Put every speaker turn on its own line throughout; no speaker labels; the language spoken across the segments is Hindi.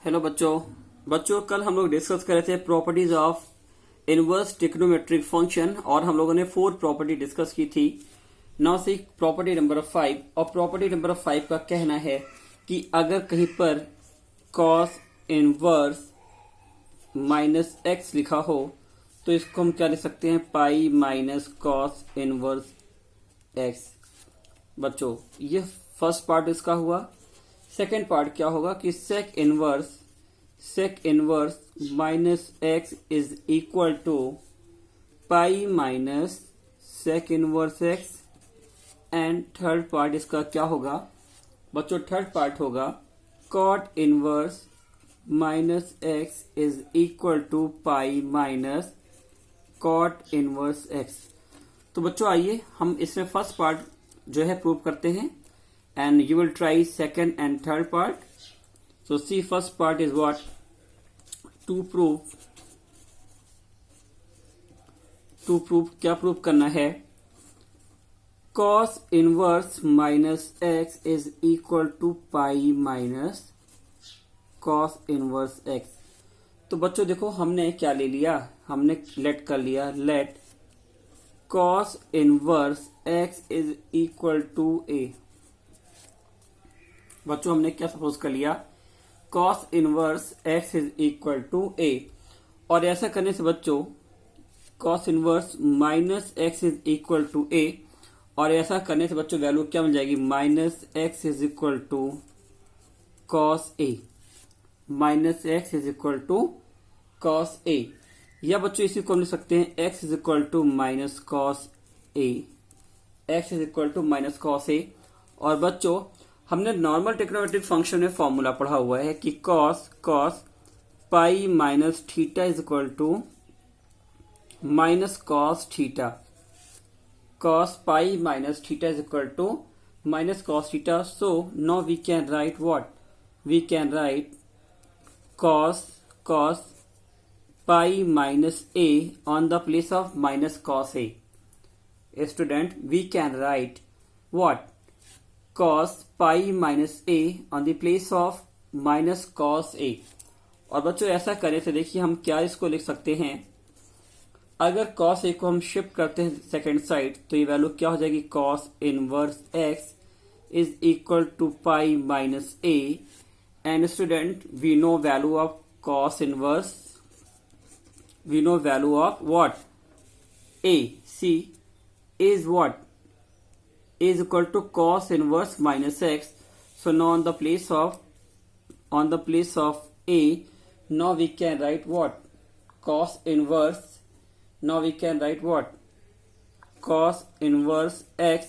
हेलो बच्चों कल हम लोग डिस्कस कर रहे थे properties of inverse trigonometric function और हम लोगों ने 4 प्रॉपर्टी डिस्कस की थी। नाउ सी प्रॉपर्टी नंबर 5 और प्रॉपर्टी नंबर 5 का कहना है कि अगर कहीं पर कॉस इनवर्स माइनस एक्स लिखा हो तो इसको हम क्या लिख सकते हैं, पाई माइनस कॉस इनवर्स एक्स। बच्चों ये फर्स्ट पार्ट इसका हुआ। सेकेंड पार्ट क्या होगा कि sec inverse minus x is equal to pi minus sec inverse x. And third part इसका क्या होगा बच्चों, थर्ड पार्ट होगा cot inverse minus x is equal to pi minus cot inverse x. तो बच्चों आइए हम इसमें फर्स्ट पार्ट जो है प्रूव करते हैं and you will try second and third part. So see, first part is what? To prove क्या प्रूव करना है, cos inverse minus x is equal to pi minus cos inverse x। तो बच्चों देखो हमने क्या ले लिया, हमने लेट कर लिया, late cos inverse x is equal to a। बच्चों हमने क्या सपोज कर लिया, cos inverse x is equal to a। और ऐसा करने से बच्चों cos inverse minus x is equal to a, और ऐसा करने से बच्चों वैल्यू क्या मिल जाएगी, minus x is equal to cos a, minus x is equal to cos a। या बच्चों इसी को हम लिख सकते हैं x is equal to minus cos a, x is equal to minus cos a। और बच्चों हमने नॉर्मल ट्रिग्नोमेट्रिक फंक्शन में फॉर्मूला पढ़ा हुआ है कि cos pi minus theta is equal to minus cos theta. cos pi minus theta is equal to minus cos theta. So now we can write what, we can write cos pi minus a on the place of minus cos a। Student we can write what, cos pi minus a on the place of minus cos a। और बच्चों ऐसा करने से देखिए हम क्या इसको लिख सकते हैं, अगर cos a को हम शिफ्ट करते हैं सेकेंड साइड तो ये वैल्यू क्या हो जाएगी, cos inverse x is equal to pi minus a। And student we know value of cos inverse, we know value of what, a c is what, is equal to cos inverse minus x। So now on the place of a, now we can write what, cos inverse, now we can write what, cos inverse x।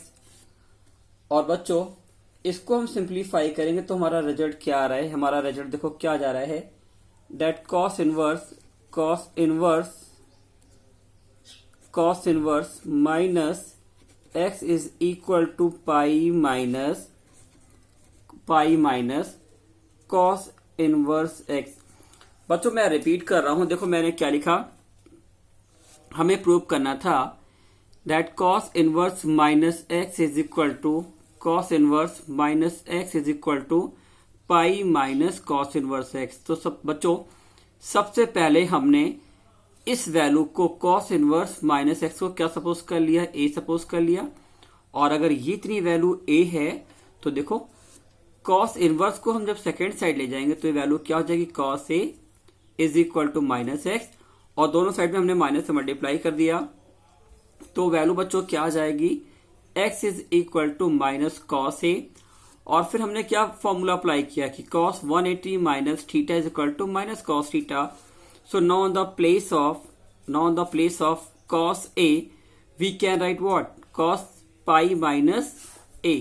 और बच्चों इसको हम सिंप्लीफाई करेंगे तो हमारा रिजल्ट क्या आ रहा है, हमारा रिजल्ट देखो क्या जा रहा है, that cos inverse minus x is equal to pi minus cos inverse x। बच्चों मैं रिपीट कर रहा हूं, देखो मैंने क्या लिखा, हमें प्रूव करना था that cos inverse minus x is equal to cos inverse minus x is equal to pi minus cos inverse x। तो सब बच्चों सबसे पहले हमने इस वैल्यू को cos इनवर्स माइनस एक्स को क्या सपोज कर लिया, a सपोज कर लिया। और अगर ये इतनी वैल्यू a है तो देखो cos इनवर्स को हम जब सेकेंड साइड ले जाएंगे तो ये वैल्यू क्या हो जाएगी, cos a is equal to minus x, और दोनों साइड में हमने माइनस से मल्टीप्लाई कर दिया तो वैल्यू बच्चों क्या आ जाएगी, x is equal to minus cos a। और फिर हमने क्या फॉर्मूला अप्लाई किया कि cos 180 minus theta is equal to minus cos theta. So now on the place of cos a, we can write what, cos pi minus a।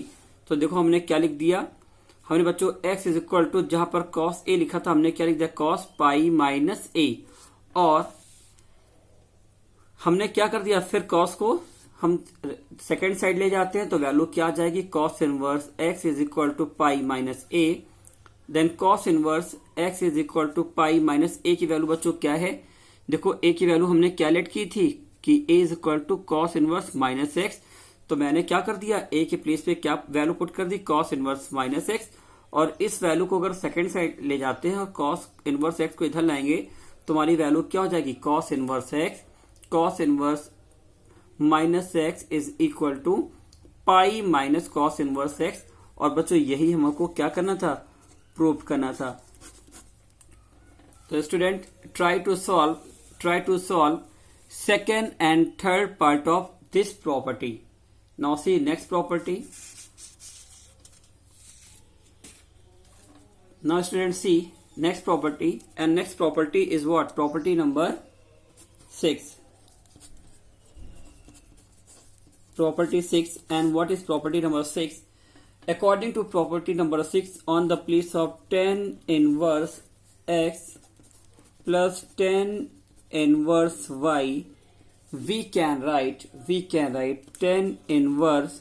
तो देखो हमने क्या लिख दिया, हमने बच्चों x इज इक्वल टू जहां पर cos a लिखा था हमने क्या लिख दिया, cos पाई माइनस a। और हमने क्या कर दिया, फिर cos को हम सेकेंड साइड ले जाते हैं तो वैल्यू क्या आ जाएगी, cos inverse x is equal to pi minus a। Then cos inverse x is equal to pi minus a की वैल्यू बच्चों क्या है, देखो a की वैल्यू हमने क्या लेट की थी कि a is equal to cos inverse minus x। तो मैंने क्या कर दिया, a के प्लेस पे क्या वैल्यू पुट कर दी, cos इनवर्स माइनस x। और इस वैल्यू को अगर सेकंड साइड ले जाते हैं और कॉस इनवर्स एक्स को इधर लाएंगे तो हमारी वैल्यू क्या हो जाएगी, cos inverse minus x is equal to pi minus cos inverse x. और बच्चों यही हमको क्या करना था, प्रूव करना था। तो student try to solve second and third part of this property. Now see next property. Now students see next property, and next property is what? Property number 6. Property 6, and what is property number 6? According to property number 6, on the place of tan inverse x plus tan inverse y, we can write tan inverse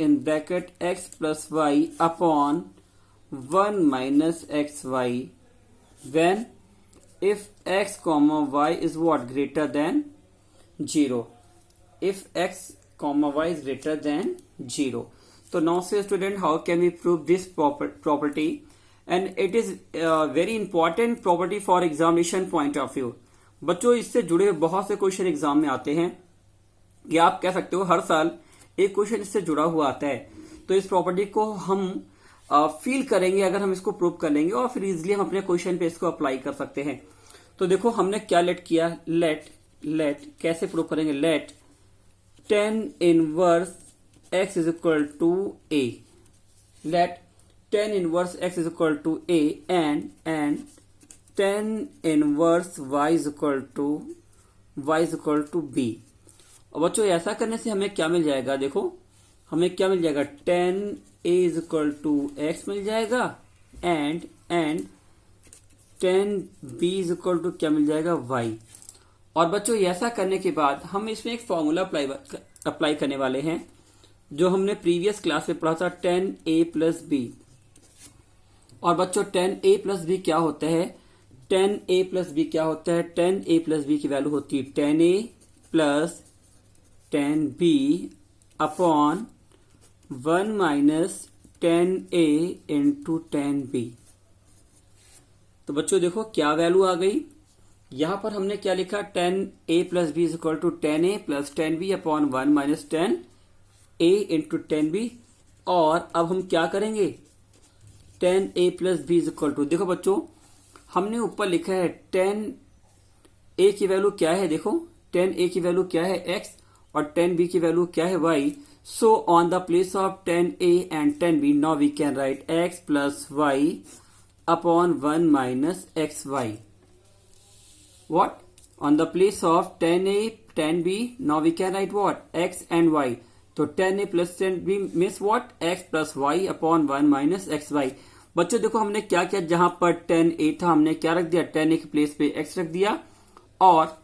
in bracket x plus y upon 1 minus xy when if x comma y is what, greater than 0. If x comma y is greater than 0. So now say student, how can we prove this property? And it is very important property for examination point of view. बच्चों इससे जुड़े हुए बहुत से क्वेश्चन एग्जाम में आते हैं, या आप कह सकते हो हर साल एक क्वेश्चन इससे जुड़ा हुआ आता है। तो इस प्रॉपर्टी को हम फील करेंगे अगर हम इसको प्रूव कर लेंगे, और फिर इजिली हम अपने क्वेश्चन पे इसको अप्लाई कर सकते हैं। तो देखो हमने क्या लेट किया, लेट कैसे प्रूव करेंगे, let tan inverse x is equal to a, let tan inverse x is equal to a and tan inverse y is equal to b। और बच्चों ऐसा करने से हमें क्या मिल जाएगा, देखो हमें क्या मिल जाएगा, tan a is equal to x मिल जाएगा and tan b is equal to क्या मिल जाएगा, y। और बच्चों ऐसा करने के बाद हम इसमें एक फॉर्मूला अप्लाई करने वाले हैं जो हमने प्रीवियस क्लास में पढ़ा था, tan a प्लस b। और बच्चों tan a प्लस b क्या होता है, tan a प्लस b क्या होता है, tan a प्लस b की वैल्यू होती है tan a plus tan b upon 1 minus tan a into tan b। तो बच्चों देखो क्या वैल्यू आ गई, यहां पर हमने क्या लिखा, tan a plus b is equal to tan a plus tan b upon 1 minus tan a into tan b। और अब हम क्या करेंगे, tan a plus b is equal to, देखो बच्चों हमने ऊपर लिखा है tan a की वैल्यू क्या है, देखो tan a की वैल्यू क्या है x और tan b की वैल्यू क्या है y। So on the place of tan a and tan b, now we can write x plus y upon 1 minus xy. What? On the place of tan a, tan b, now we can write what? X and y. So tan a plus tan b means what? X plus y upon 1 minus xy. बच्चों देखो हमने क्या किया, जहां पर tan a था हमने क्या रख दिया, tan a के प्लेस पे x रख दिया, और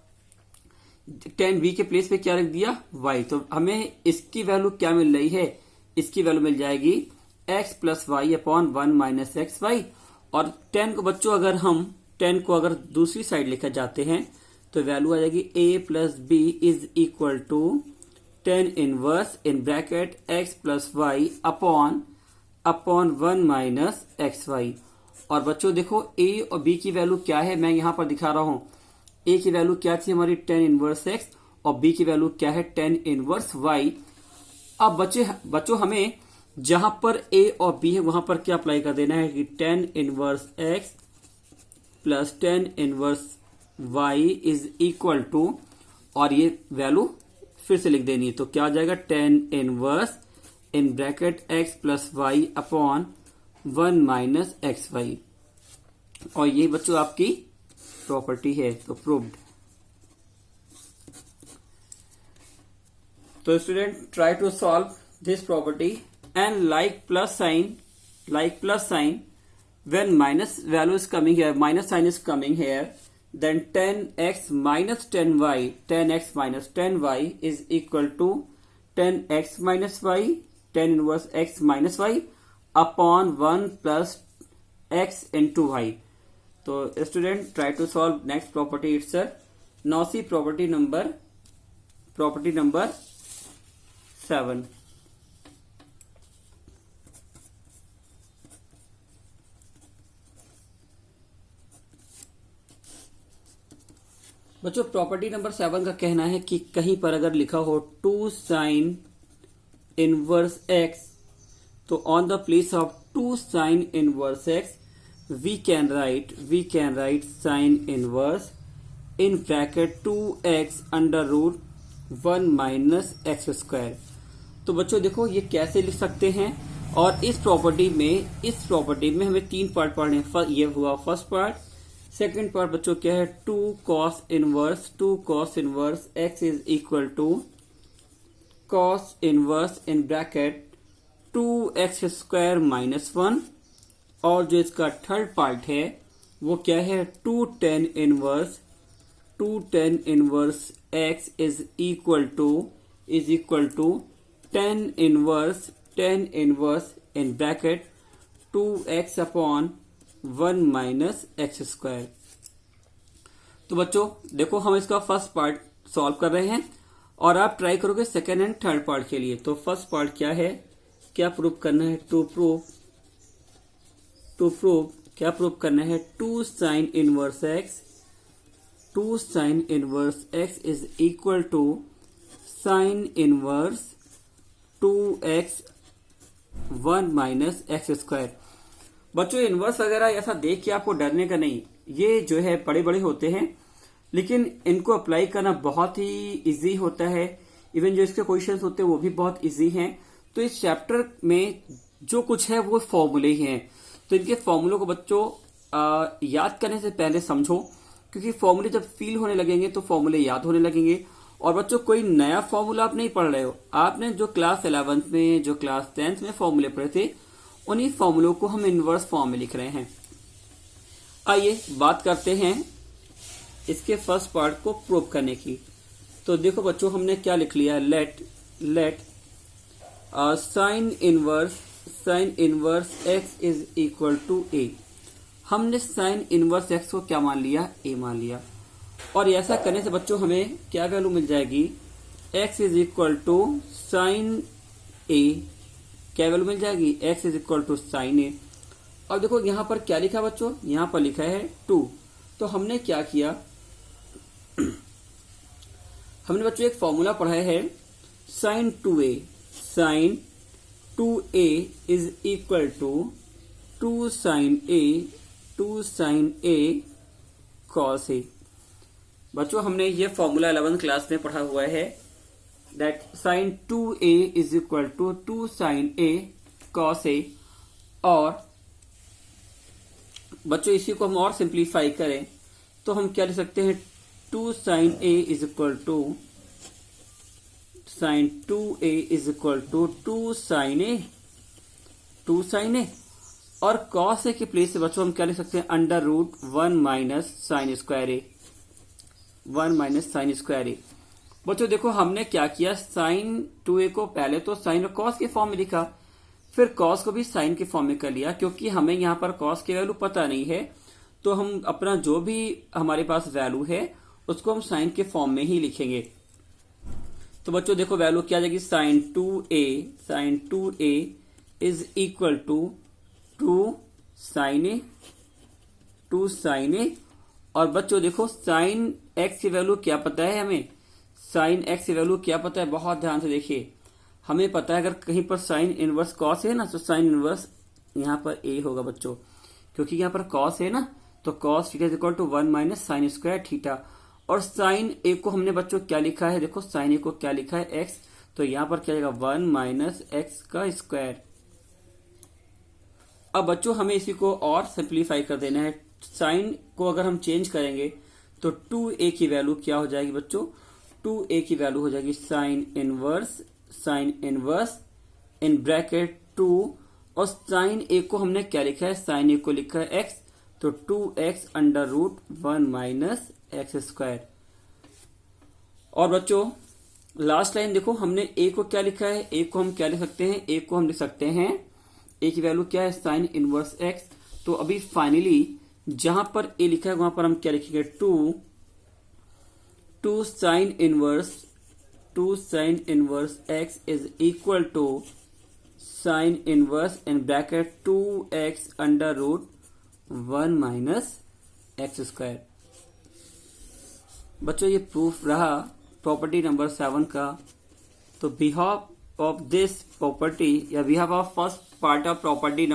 tan b के प्लेस पे क्या रख दिया, y। तो हमें इसकी वैल्यू क्या मिल रही है, इसकी वैल्यू मिल जाएगी x plus y upon 1 minus x y. और tan को बच्चों अगर हम tan को अगर दूसरी साइड लेकर जाते हैं तो वैल्यू आ जाएगी a plus b is equal to tan inverse in bracket x plus y upon 1 minus x y. और बच्चों देखो a और b की वैल्यू क्या है, मैं यहां पर दिखा रहा हूं। a की वैल्यू क्या थी हमारी tan इनवर्स x, और b की वैल्यू क्या है tan इनवर्स y। अब बच्चों हमें जहां पर a और b है वहां पर क्या अप्लाई कर देना है कि tan inverse x plus tan inverse y is equal to, और ये वैल्यू फिर से लिख देनी है, तो क्या आ जाएगा tan inverse in bracket x plus y upon 1 minus x y. और ये बच्चों आपकी प्रॉपर्टी है, तो प्रूव्ड। तो student try to solve this property and like plus sign when minus value is coming here, minus sign is coming here, then 10x minus 10y, 10x minus 10y is equal to 10x minus y, tan inverse x minus y upon 1 plus x into y. तो student try to solve next property itself. Now see property number 7. बच्चों प्रॉपर्टी नंबर 7 का कहना है कि कहीं पर अगर लिखा हो 2 साइन इनवर्स एक्स, तो on the place of 2 sine inverse x we can write sine inverse in bracket 2x under root 1 minus x square. तो बच्चों देखो ये कैसे लिख सकते हैं, और इस प्रॉपर्टी में हमें 3 पार्ट पढ़ने हैं। ये हुआ फर्स्ट पार्ट। सेकंड पार्ट बच्चों क्या है, 2 cos inverse x is equal to cos inverse in bracket 2x square minus 1। और जो इसका थर्ड पार्ट है वो क्या है, 2 tan inverse x is equal to tan inverse in bracket 2x upon 1 minus x square. तो बच्चों देखो हम इसका फर्स्ट पार्ट सॉल्व कर रहे हैं और आप ट्राई करोगे सेकेंड एंड थर्ड पार्ट के लिए। तो फर्स्ट पार्ट क्या है, क्या प्रूव करना है, टू प्रूव क्या प्रूव करना है, 2 sine inverse x is equal to sine inverse 2x 1 minus x square. बच्चों इनवर्स वगैरह ऐसा देख के आपको डरने का नहीं, ये जो है बड़े बड़े होते हैं लेकिन इनको अप्लाई करना बहुत ही इजी होता है। इवन जो इसके क्वेश्चंस होते हैं वो भी बहुत इजी हैं। तो इस चैप्टर में जो कुछ है वो फॉर्मूले ही हैं। तो इनके फॉर्मूलों को बच्चों याद करने से पहले समझो, क्योंकि फॉर्मूले जब फील होने लगेंगे तो फॉर्मूले याद होने लगेंगे। और बच्चों कोई नया फॉर्मूला आप नहीं पढ़ रहे हो, आपने जो क्लास 11th में जो क्लास 10th में फॉर्मूले पढ़े थे उन्हीं फॉर्मूलों को हम इनवर्स फॉर्म में लिख रहे हैं। आइए बात करते हैं इसके फर्स्ट पार्ट को प्रूव करने की। तो देखो बच्चों हमने क्या लिख लिया, let sine inverse x is equal to a. हमने साइन इनवर्स एक्स को क्या मान लिया, ए मान लिया। और ऐसा करने से बच्चों हमें क्या वैल्यू मिल जाएगी, x is equal to sine a. क्या वैल्यू मिल जाएगी, x is equal to sine a. अब देखो यहां पर क्या लिखा बच्चों, यहां पर लिखा है 2। तो हमने क्या किया, हमने बच्चों एक फॉर्मूला पढ़ा है sine 2a is equal to 2 sine a cos a. बच्चों हमने ये फॉर्मूला 11th क्लास में पढ़ा हुआ है, that sine 2a is equal to 2 sine a cos a. और बच्चों इसी को हम और सिंप्लीफाई करें तो हम क्या लिख सकते हैं, 2 sine a is equal to 2 sine a. और कॉस ए के प्लेस से बच्चों हम क्या लिख सकते हैं, under root 1 minus sine square a. बच्चों देखो हमने क्या किया, साइन 2a को पहले तो साइन और कॉस के फॉर्म में लिखा, फिर कॉस को भी साइन के फॉर्म में कर लिया। क्योंकि हमें यहाँ पर कॉस की वैल्यू पता नहीं है तो हम अपना जो भी हमारे पास वैल्यू है उसको हम साइन के फॉर्म में ही लिखेंगे। तो बच्चों देखो वैल्यू क्या आ जाएगी, sine 2a is equal to 2 sine a. और बच्चों देखो साइन एक्स की वैल्यू क्या पता है हमें, साइन एक्स की वैल्यू क्या पता है, बहुत ध्यान से देखिए। हमें पता है अगर कहीं पर साइन इनवर्स कॉस है ना तो साइन इनवर्स यहाँ पर ए होगा बच्चों, क्योंकि यहाँ पर कॉस है ना, तो cos theta is equal to 1 minus sine square theta. और साइन ए को हमने बच्चों क्या लिखा है, देखो साइन ए को क्या लिखा है, एक्स, तो यहाँ पर क्या आएगा 1 माइनस एक्स का स्क्वायर। अब बच्चों हमें इसी को और सिंप्लीफाई कर देना है। साइन को अगर हम चेंज करेंगे तो 2a की वैल्यू क्या हो जाएगी बच्चों, 2a की वैल्यू हो जाएगी साइन इनवर्स इन ब्रैकेट 2। और साइन ए को हमने क्या लिखा है, साइन ए को लिखा है एक्स, तो 2x under root 1 minus x square. और बच्चों लास्ट लाइन देखो हमने a को क्या लिखा है, a को हम क्या लिख सकते हैं, a को हम लिख सकते हैं, a की वैल्यू क्या है, साइन इनवर्स x। तो अभी फाइनली जहां पर a लिखा है वहां पर हम क्या लिखेंगे, 2 sine inverse x is equal to sine inverse in bracket 2x under root 1 minus x square. बच्चों ये प्रूफ रहा प्रॉपर्टी नंबर 7 का। तो बिहाफ ऑफ दिस प्रॉपर्टी या behalf of first part of property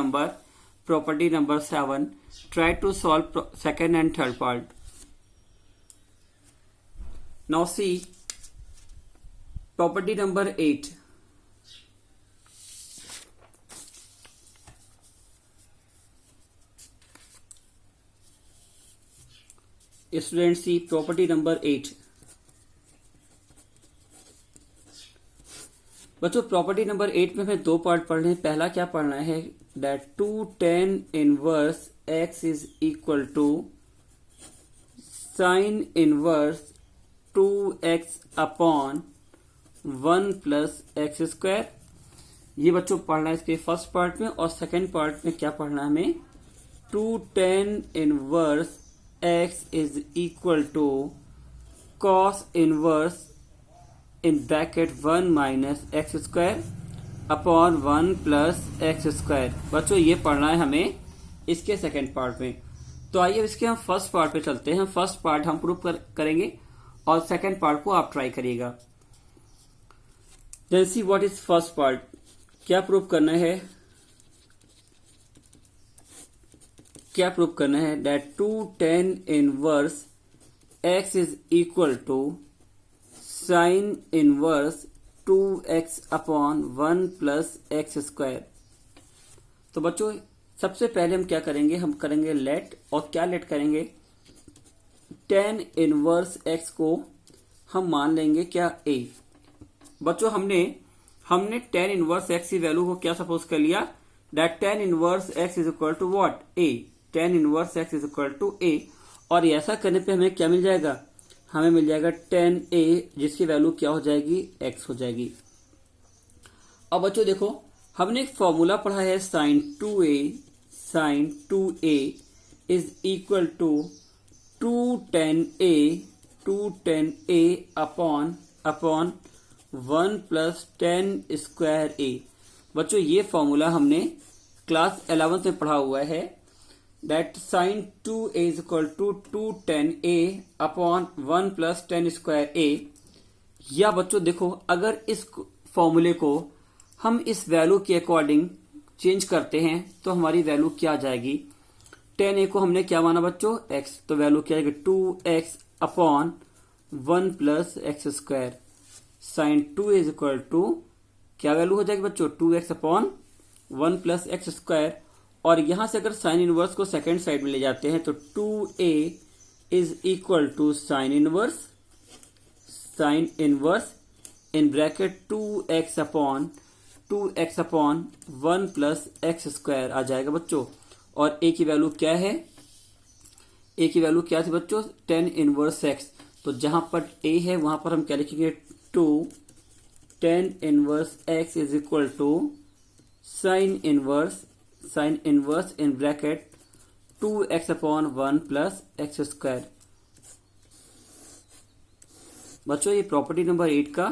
number 7, try to solve second and third part. Now see property number 8। Student see property number 8। बच्चों प्रॉपर्टी नंबर 8 में हमें 2 पार्ट पढ़ने हैं। पहला क्या पढ़ना है, that 2 tan inverse x is equal to sine inverse 2x upon 1 plus x square. ये बच्चों पढ़ना है इसके फर्स्ट पार्ट में। और सेकेंड पार्ट में क्या पढ़ना है हमें, 2 tan inverse x is equal to cos inverse in bracket 1 minus x square upon 1 plus x square. बच्चों ये पढ़ना है हमें इसके सेकेंड पार्ट में। तो आइए इसके हम फर्स्ट पार्ट पे चलते हैं। फर्स्ट पार्ट हम प्रूफ करेंगे और सेकेंड पार्ट को आप ट्राई करिएगा। Then see what is first part. क्या प्रूफ करना है, that 2 tan inverse x is equal to sine inverse 2x upon 1 plus x square. तो बच्चों सबसे पहले हम क्या करेंगे, हम करेंगे लेट। और क्या लेट करेंगे, tan इनवर्स x को हम मान लेंगे क्या a। बच्चों हमने tan इनवर्स x की वैल्यू को क्या सपोज कर लिया, that tan inverse x is equal to what, a। tan inverse x is equal to a। और ऐसा करने पे हमें क्या मिल जाएगा, हमें मिल जाएगा tan a, जिसकी वैल्यू क्या हो जाएगी, x हो जाएगी। अब बच्चों देखो हमने एक फॉर्मूला पढ़ा है sin 2a is equal to 2 tan a upon 1 plus tan square a। बच्चों ये फॉर्मूला हमने क्लास 11 में पढ़ा हुआ है, that sin 2a is equal to 2 tan a upon 1 plus tan square a। या बच्चों देखो अगर इस फॉर्मूले को हम इस वैल्यू के अकॉर्डिंग चेंज करते हैं तो हमारी वैल्यू क्या आ जाएगी, tan a को हमने क्या माना बच्चों, x। तो वैल्यू क्या आएगी 2x upon 1 plus x square. sin 2 is equal to क्या वैल्यू हो जाएगी बच्चों, 2x upon 1 plus x square. और यहां से अगर साइन इनवर्स को सेकेंड साइड में ले जाते हैं तो 2a is equal to sine inverse in bracket 2x upon 1 plus x square आ जाएगा बच्चों। और a की वैल्यू क्या है, a की वैल्यू क्या थी बच्चों, tan इनवर्स x। तो जहां पर a है वहां पर हम क्या लिखेंगे, 2 tan inverse x is equal to sine inverse in bracket 2x upon 1 plus x square. बच्चों ये प्रॉपर्टी नंबर 8 का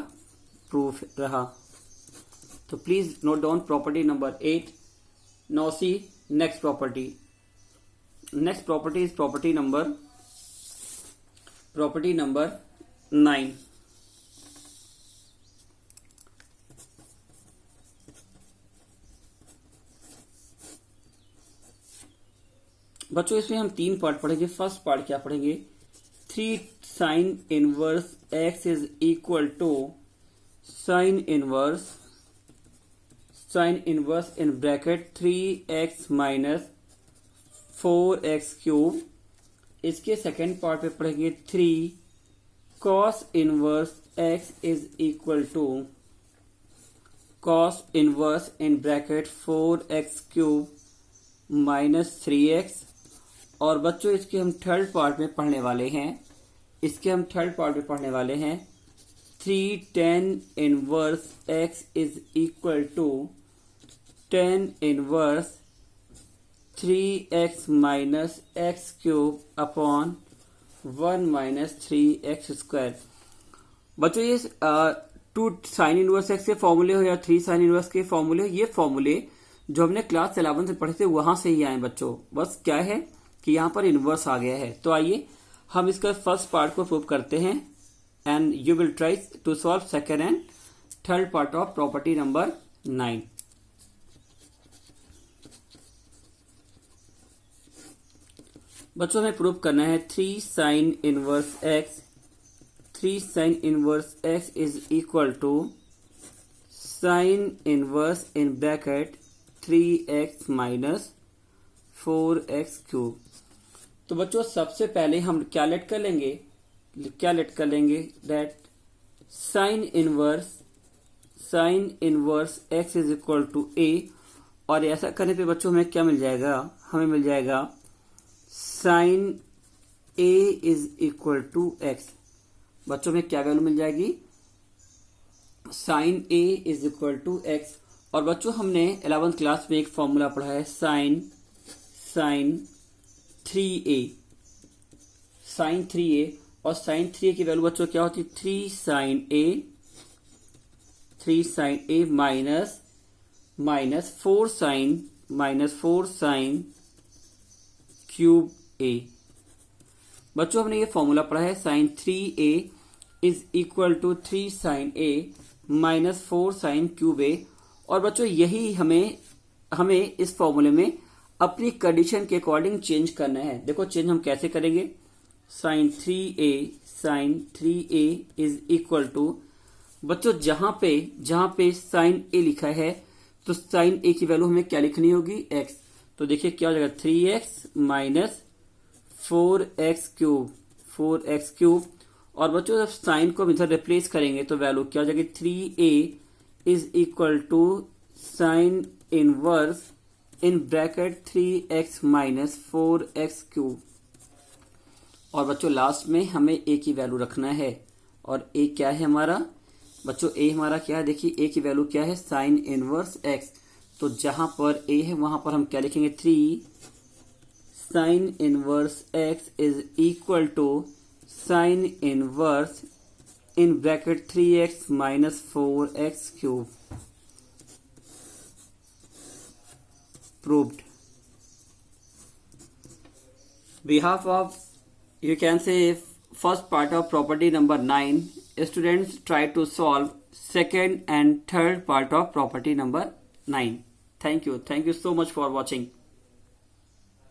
प्रूफ रहा। तो please note down property number 8। Now see next property. Next property is property number 9। बच्चों इसमें हम 3 पार्ट पढ़ेंगे। फर्स्ट पार्ट क्या पढ़ेंगे, 3 sine inverse x is equal to sine inverse in bracket 3x minus 4x cube. इसके सेकेंड पार्ट पे पढ़ेंगे 3 cos inverse x is equal to cos inverse in bracket 4x cube minus 3x। और बच्चों इसके हम थर्ड पार्ट में पढ़ने वाले हैं, 3 tan inverse x is equal to tan inverse 3x minus x cube upon 1 minus 3x square. बच्चों ये 2 साइन इनवर्स x के फॉर्मूले हो या 3 साइन इनवर्स के फॉर्मूले हो, ये फॉर्मूले जो हमने क्लास 11 से पढ़े थे वहां से ही आए बच्चों। बस क्या है कि यहाँ पर इनवर्स आ गया है। तो आइए हम इसका फर्स्ट पार्ट को प्रूव करते हैं and you will try to solve second and third part of property number 9। बच्चों हमें प्रूव करना है 3 sin inverse x, 3 sin inverse x is equal to sin inverse in bracket 3x minus 4x cube. तो बच्चों सबसे पहले हम क्या लेट कर लेंगे that sin inverse x is equal to a, और ऐसा करने पे बच्चों हमें क्या मिल जाएगा, हमें मिल जाएगा sin a is equal to x। बच्चों में क्या वैल्यू मिल जाएगी, sin a is equal to x। और बच्चों हमने 11th क्लास में एक फॉर्मूला पढ़ा है sin 3a, और sin 3a की वैल्यू बच्चों क्या होती है 3 sin a minus 4 sin cube a। बच्चों हमने ये फॉर्मूला पढ़ा है sin 3a is equal to 3 sin a minus 4 sin cube a। और बच्चों यही हमें इस फॉर्मूले में अपनी कंडीशन के अकॉर्डिंग चेंज करना है। देखो चेंज हम कैसे करेंगे, sin 3a is equal to, बच्चों जहां पे sin a लिखा है तो sin a की वैल्यू हमें क्या लिखनी होगी, x। तो देखिए क्या हो जाएगा 3x माइनस 4x क्यूब। और बच्चों जब साइन को हम इधर रिप्लेस करेंगे तो वैल्यू क्या हो जाएगी 3a is equal to sine inverse in bracket 3x minus 4x cube. और बच्चों लास्ट में हमें a की वैल्यू रखना है, और a क्या है हमारा, बच्चों a हमारा क्या है, देखिए a की वैल्यू क्या है साइन इनवर्स x। तो जहां पर a है वहां पर हम क्या लिखेंगे 3 sine inverse x is equal to sine inverse in bracket 3x minus 4x cube. Proved. Behalf of, you can say, first part of property number 9, students try to solve second and third part of property number 9. Thank you so much for watching.